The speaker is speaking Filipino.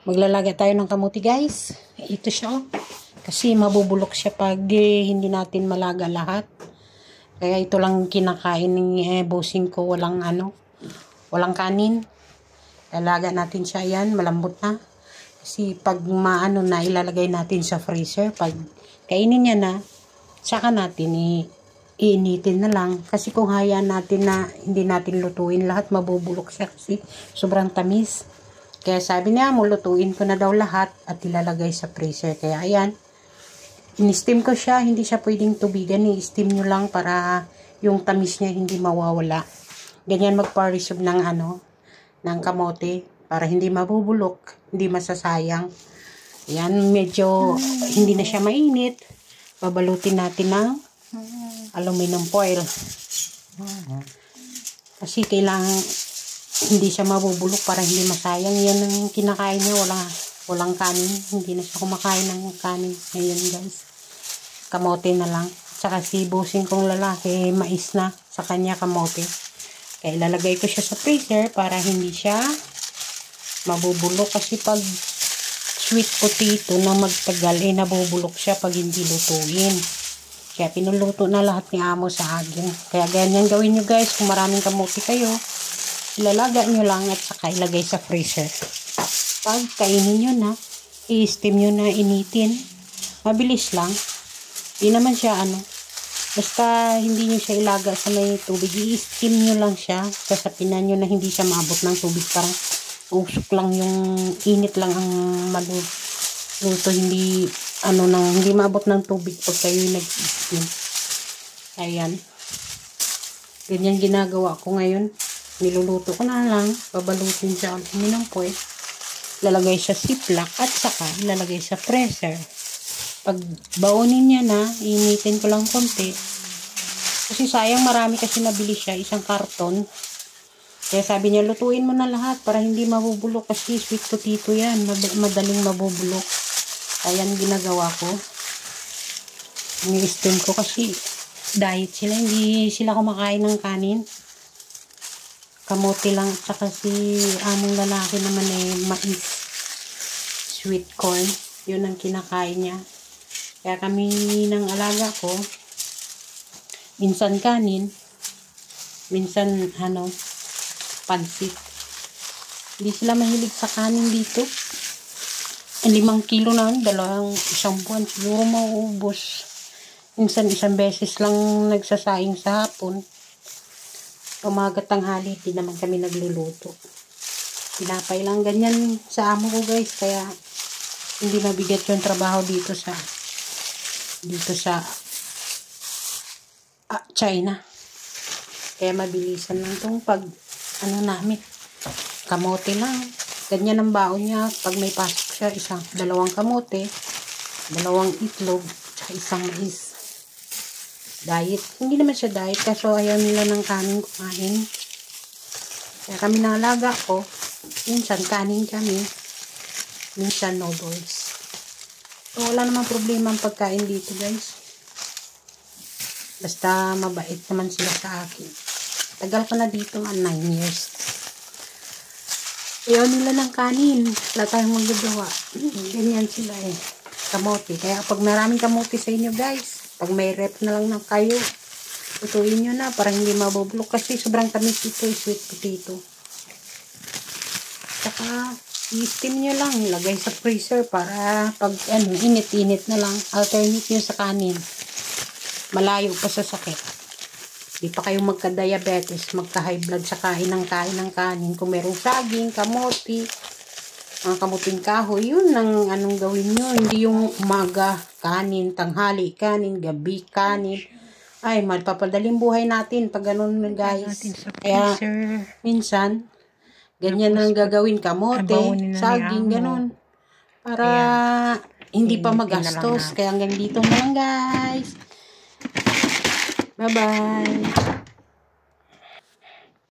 Maglalaga tayo ng kamuti, guys. Ito siya, oh. Kasi mabubulok siya pag hindi natin malaga lahat. Kaya ito lang kinakain ng bossing ko. Walang walang kanin. Lalaga natin siya. Yan, malambot na. Kasi pag maano na, ilalagay natin sa freezer. Pag kainin niya na, saka natin iinitin na lang. Kasi kung hayaan natin na hindi natin lutuin lahat, mabubulok siya kasi sobrang tamis. Kaya sabi niya, lutuin ko na daw lahat at ilalagay sa freezer. Kaya ayan, in-steam ko siya. Hindi siya pwedeng tubigan. I-steam nyo lang para yung tamis niya hindi mawawala. Ganyan magpa-reserve ng ng kamote para hindi mabubulok, hindi masasayang. Ayan, medyo hindi na siya mainit. Babalutin natin ng aluminum foil. Kasi kailangan hindi siya mabubulok para hindi masayang. Yan ang kinakain niya. Walang kanin. Hindi na siya kumakain ng kanin. Ngayon, guys. Kamote na lang. Saka si bossing kong lalaki, mais na sa kanya kamote. Kaya ilalagay ko siya sa freezer para hindi siya mabubulok. Kasi pag sweet potato na magtagal, nabubulok siya pag hindi lutuin. Kaya pinuluto na lahat ni amo sa akin. Kaya ganyan gawin nyo, guys. Kung maraming kamote kayo, ilalaga nyo lang at saka ilagay sa freezer. Pag kainin nyo na, i-steam nyo na, initin. Mabilis lang. Di naman siya basta hindi nyo siya ilaga sa may tubig. I-steam nyo lang siya. Sasapinan nyo na hindi siya maabot ng tubig. Parang usok lang yung init lang ang maluto. Hindi hindi maabot ng tubig pag kayo nag-steam. Ayan. Ganyan ginagawa ko ngayon. Niluluto ko na lang, babalutin sa aluminum foil, lalagay sa ziplock at saka ilalagay sa freezer. Pag baunin niya na, initin ko lang konti. Kasi sayang, marami kasi nabili siya, isang karton. Kaya sabi niya, lutuin mo na lahat para hindi mabubulok kasi sweet potato yan, madaling mabubulok. Ayan ginagawa ko. Ni-steam ko kasi diet sila, hindi sila kumakain ng kanin. Kamote lang at saka si among lalaki naman mais, sweet corn, yun ang kinakain niya. Kaya kami ng alaga ko, minsan kanin, minsan pansit. Hindi sila mahilig sa kanin dito. 5 kilo na, isang buwan siguro mauubos. Minsan isang beses lang nagsasaing sa hapon. Umaga tanghali, di naman kami nagluluto. Pinapay lang ganyan sa amo ko, guys. Kaya hindi mabigat yung trabaho dito sa China. Kaya mabilisan lang itong pag namin. Kamote lang. Ganyan ang baon niya. Pag may pasok siya, 2 kamote, 2 itlog, isang mais. Diet. Hindi naman siya diet. Kaso ayaw nila ng kanin kumain. Kaya kami nalaga ko. Minsan kanin kami. Minsan noodles. So wala namang problema ang pagkain dito, guys. Basta mabait naman sila sa akin. Tagal ko na dito, 9 years. Ayaw nila ng kanin. Wala tayong magagawa. Ganyan sila kamote. Kaya pag maraming kamote sa inyo, guys, pag may rep na lang kayo, lutuin nyo na para hindi mabubulok kasi sobrang tamis ito, sweet potato. Saka i-steam nyo lang, ilagay sa freezer para pag init-init na lang, alternate nyo sa kanin. Malayo pa sa sakit. Di pa kayo magka-diabetes, magka-high blood sa kain ng kanin. Kung merong saging, kamote, mga kamuting kahoy, yun ang gawin nyo. Hindi yung umaga kanin, tanghali kanin, gabi kanin. Ay, magpapadaling buhay natin pag ganun, guys. Kaya minsan ganyan ang gagawin, kamote, saging, ganun. Para hindi pa magastos. Kaya hanggang dito na lang, guys. Bye-bye.